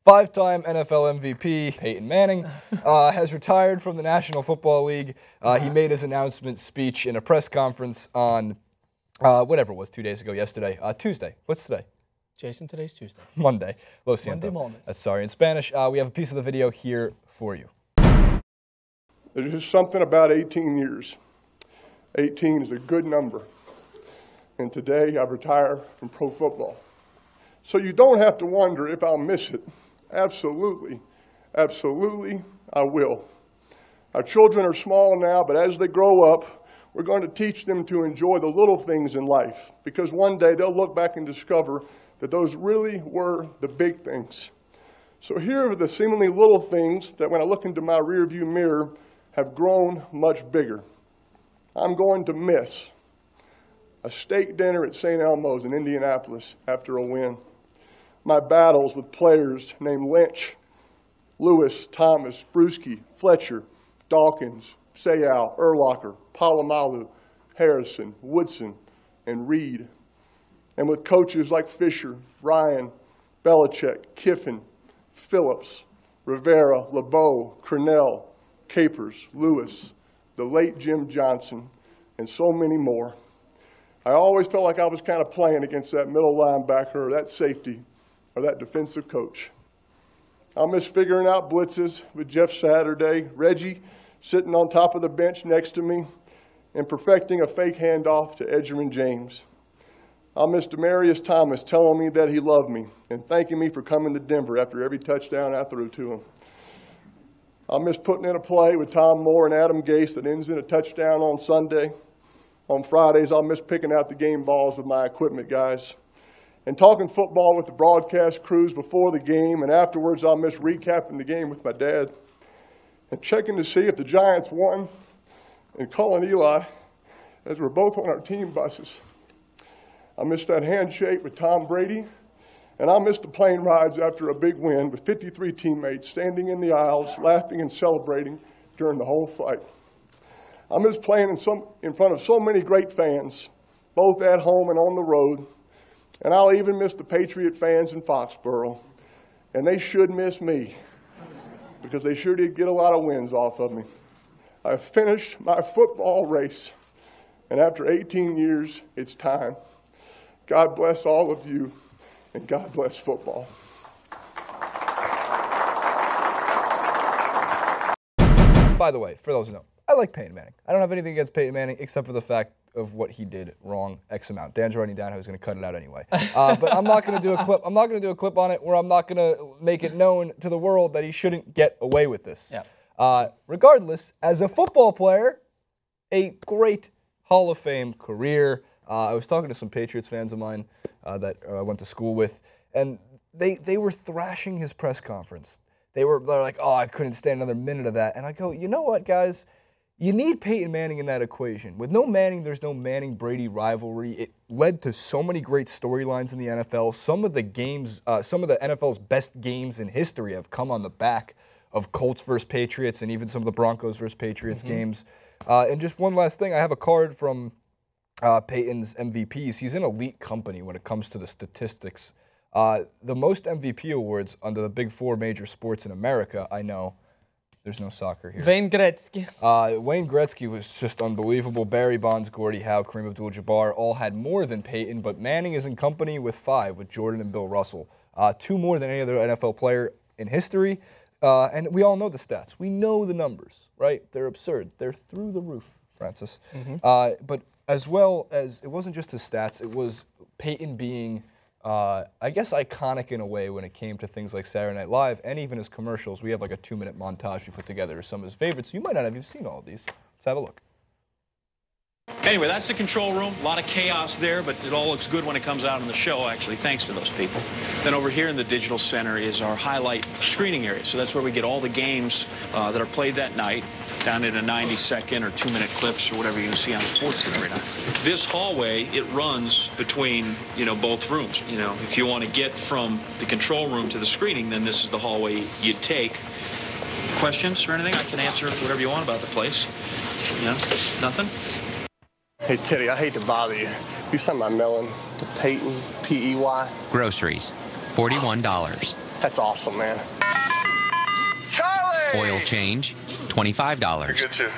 Five-time NFL MVP Peyton Manning has retired from the National Football League. He made his announcement speech in a press conference on whatever it was, 2 days ago, yesterday. Tuesday. What's today? Jason, today's Tuesday. Monday. Lo siento. Monday morning. That's sorry in Spanish. We have a piece of the video here for you. There's just something about 18 years. 18 is a good number. And today I retire from pro football. So you don't have to wonder if I'll miss it. Absolutely, absolutely, I will. Our children are small now, but as they grow up, we're going to teach them to enjoy the little things in life, because one day they'll look back and discover that those really were the big things. So here are the seemingly little things that when I look into my rearview mirror have grown much bigger. I'm going to miss a steak dinner at St. Elmo's in Indianapolis after a win. My battles with players named Lynch, Lewis, Thomas, Bruschi, Fletcher, Dawkins, Sayal, Urlacher, Palomalu, Harrison, Woodson, and Reed. And with coaches like Fisher, Ryan, Belichick, Kiffin, Phillips, Rivera, LeBeau, Cornell, Capers, Lewis, the late Jim Johnson, and so many more. I always felt like I was kind of playing against that middle linebacker or that safety or that defensive coach. I'll miss figuring out blitzes with Jeff Saturday, Reggie sitting on top of the bench next to me, and perfecting a fake handoff to Edgerrin James. I'll miss Demaryius Thomas telling me that he loved me and thanking me for coming to Denver after every touchdown I threw to him. I'll miss putting in a play with Tom Moore and Adam Gase that ends in a touchdown on Sunday. On Fridays, I'll miss picking out the game balls with my equipment guys. And talking football with the broadcast crews before the game, and afterwards I'll miss recapping the game with my dad. And checking to see if the Giants won, and calling Eli as we're both on our team buses. I miss that handshake with Tom Brady, and I'll miss the plane rides after a big win with 53 teammates standing in the aisles, laughing and celebrating during the whole flight. I miss playing in front of so many great fans, both at home and on the road. And I'll even miss the Patriot fans in Foxborough. And they should miss me, because they sure did get a lot of wins off of me. I finished my football race, and after 18 years, it's time. God bless all of you, and God bless football. By the way, for those who know, I like Peyton Manning. I don't have anything against Peyton Manning except for the fact of what he did wrong X amount. Dan's writing down how he's going to cut it out anyway. But I'm not going to do a clip. I'm not going to do a clip on it where I'm not going to make it known to the world that he shouldn't get away with this. Yeah. Regardless, as a football player, a great Hall of Fame career. I was talking to some Patriots fans of mine that I went to school with, and they were thrashing his press conference. They're like, oh, I couldn't stand another minute of that. And I go, you know what, guys? You need Peyton Manning in that equation. With no Manning, there's no Manning-Brady rivalry. It led to so many great storylines in the NFL. Some of the NFL's best games in history have come on the back of Colts versus Patriots and even some of the Broncos versus Patriots games. And just one last thing, I have a card from Peyton's MVPs. He's in elite company when it comes to the statistics. The most MVP awards under the big four major sports in America, I know. There's no soccer here. Wayne Gretzky. Wayne Gretzky was just unbelievable. Barry Bonds, Gordie Howe, Kareem Abdul-Jabbar all had more than Peyton, but Manning is in company with 5, with Jordan and Bill Russell. 2 more than any other NFL player in history. And we all know the stats. We know the numbers, right? They're absurd. They're through the roof, Francis. But as well as, it wasn't just his stats, it was Peyton being I guess iconic in a way when it came to things like Saturday Night Live and even his commercials. We have like a 2-minute montage we put together of some of his favorites. You might not have even seen all of these. Let's have a look. Anyway, that's the control room. A lot of chaos there, but it all looks good when it comes out on the show, actually. Thanks to those people. Then over here in the digital center is our highlight screening area. So that's where we get all the games that are played that night, down in a 90-second or 2-minute clips or whatever you can see on Sportsnet every night. This hallway, it runs between, both rooms. If you want to get from the control room to the screening, then this is the hallway you take. Questions or anything? I can answer whatever you want about the place. Nothing? Hey, Teddy, I hate to bother you. You sent my melon to Peyton, P-E-Y. Groceries, $41. That's awesome, man. Charlie! Oil change, $25. You're good too.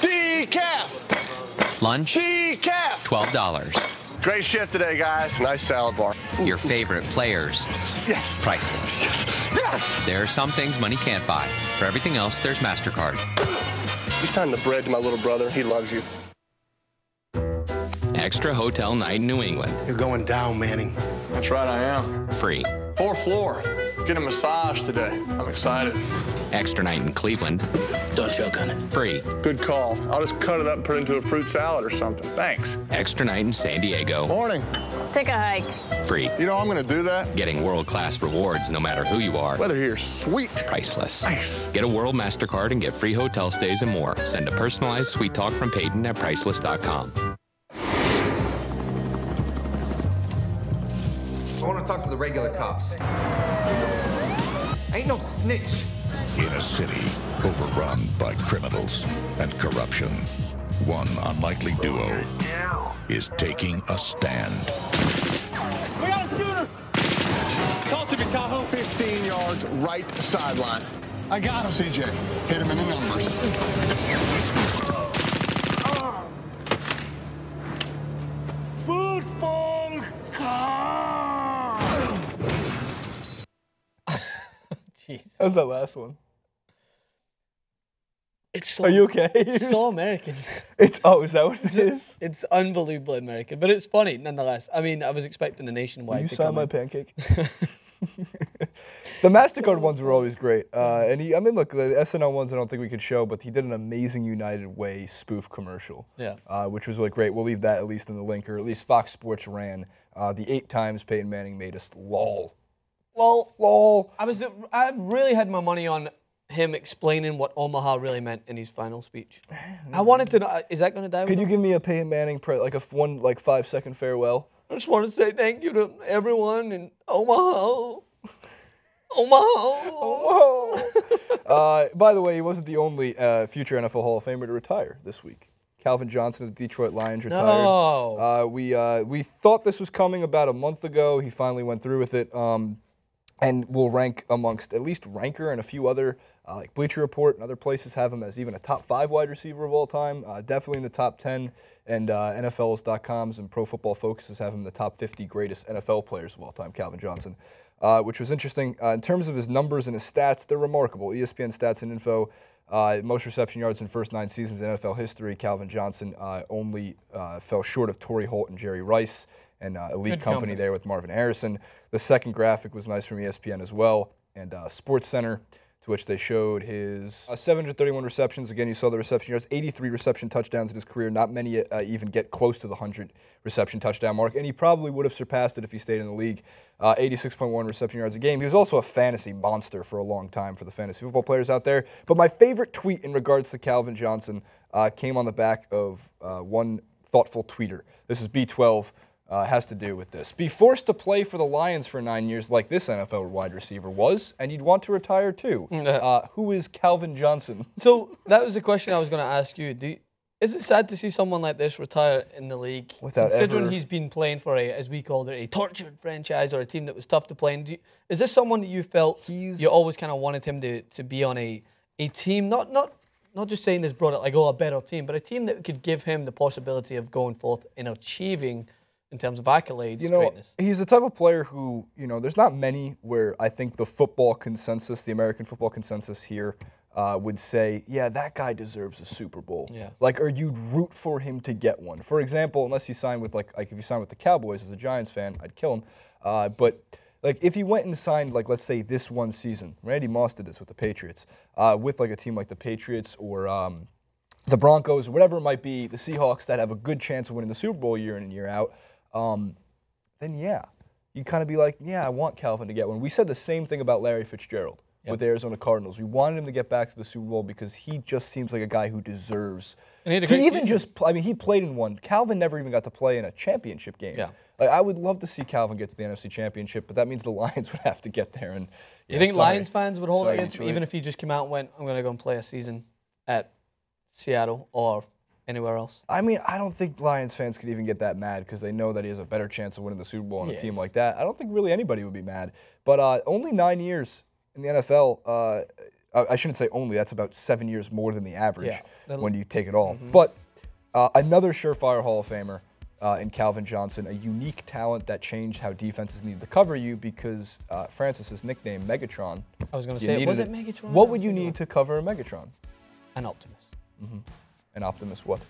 Decaf! Lunch, Decaf! $12. Great shift today, guys. Nice salad bar. Your favorite players, Yes. priceless. Yes. Yes! There are some things money can't buy. For everything else, there's Mastercard. You signed the bread to my little brother. He loves you. Extra hotel night in New England. You're going down, Manning. That's right, I am. Free. 4th floor. Get a massage today. I'm excited. Extra night in Cleveland. Don't choke on it. Free. Good call. I'll just cut it up and put it into a fruit salad or something. Thanks. Extra night in San Diego. Morning. Take a hike. Free. You know I'm going to do that. Getting world-class rewards no matter who you are. Weather here's sweet. Priceless. Nice. Get a World Mastercard and get free hotel stays and more. Send a personalized sweet talk from Peyton at priceless.com. I want to talk to the regular cops. I ain't no snitch. In a city overrun by criminals and corruption, one unlikely duo is taking a stand. We got a shooter! Talk to me, Tahoe. 15 yards, right sideline. I got him, CJ. Hit him in the numbers. Football car! Jeez. How's that last one? It's so, Are you okay? It's so American. Is that what it is? It's unbelievably American, but it's funny nonetheless. I mean, I was expecting a nationwide. Will you to sign come my in. pancake? The Mastercard ones were always great. Look, the SNL ones I don't think we could show, but he did an amazing United Way spoof commercial. Yeah. Which was really great. We'll leave that at least in the link, or at least Fox Sports ran the 8 times Peyton Manning made us lol. Lol. I really had my money on him explaining what Omaha really meant in his final speech. I wanted to know, is that going to die? Could you give me a Peyton Manning, like a 5-second farewell? I just want to say thank you to everyone in Omaha. Omaha. By the way, he wasn't the only future NFL Hall of Famer to retire this week. Calvin Johnson of the Detroit Lions retired. No. We thought this was coming about a month ago. He finally went through with it. And will rank amongst at least Ranker and a few other, like Bleacher Report and other places have him as even a top 5 wide receiver of all time. Definitely in the top 10. And NFLs.com's and Pro Football Focuses have him in the top 50 greatest NFL players of all time, Calvin Johnson, which was interesting. In terms of his numbers and his stats, they're remarkable. ESPN Stats and Info, most reception yards in first 9 seasons in NFL history. Calvin Johnson only fell short of Torrey Holt and Jerry Rice. And elite company there with Marvin Harrison. The second graphic was nice from ESPN as well. And Sports Center, to which they showed his 731 receptions. Again, you saw the reception yards, 83 reception touchdowns in his career. Not many even get close to the 100 reception touchdown mark. And he probably would have surpassed it if he stayed in the league. 86.1 reception yards a game. He was also a fantasy monster for a long time for the fantasy football players out there. But my favorite tweet in regards to Calvin Johnson came on the back of one thoughtful tweeter. This is B12. Has to do with this. Be forced to play for the Lions for 9 years like this NFL wide receiver was, and you'd want to retire too. Who is Calvin Johnson? So that was the question I was going to ask you. Is it sad to see someone like this retire in the league? Considering he's been playing for as we called it, a tortured franchise or a team that was tough to play in. Is this someone that you felt you always kind of wanted him to be on a team, not just saying this brought it like, a better team, but a team that could give him the possibility of going forth and achieving in terms of accolades, greatness? He's the type of player who, there's not many where I think the football consensus, the American football consensus here, would say, yeah, that guy deserves a Super Bowl. Yeah. Or you'd root for him to get one. For example, unless he signed with, if he signed with the Cowboys as a Giants fan, I'd kill him. But if he went and signed, let's say this one season, Randy Moss did this with the Patriots, with a team like the Patriots or the Broncos or whatever it might be, the Seahawks that have a good chance of winning the Super Bowl year in and year out, then yeah, you'd kind of be like, yeah, I want Calvin to get one. We said the same thing about Larry Fitzgerald with the Arizona Cardinals. We wanted him to get back to the Super Bowl because he just seems like a guy who deserves to even just play. He played in one. Calvin never even got to play in a championship game. Yeah. I would love to see Calvin get to the NFC Championship, but that means the Lions would have to get there. And you think Lions fans would hold it against him, even if he just came out and went, I'm going to go and play a season at Seattle or anywhere else? I mean, I don't think Lions fans could even get that mad because they know that he has a better chance of winning the Super Bowl on a team like that. I don't think really anybody would be mad. But only 9 years in the NFL. I shouldn't say only. That's about 7 years more than the average when you take it all. But another surefire Hall of Famer in Calvin Johnson, a unique talent that changed how defenses needed to cover you because Francis's nickname, Megatron. I was going to say, was it Megatron? What would you need to cover a Megatron? An Optimus. An Optimus what?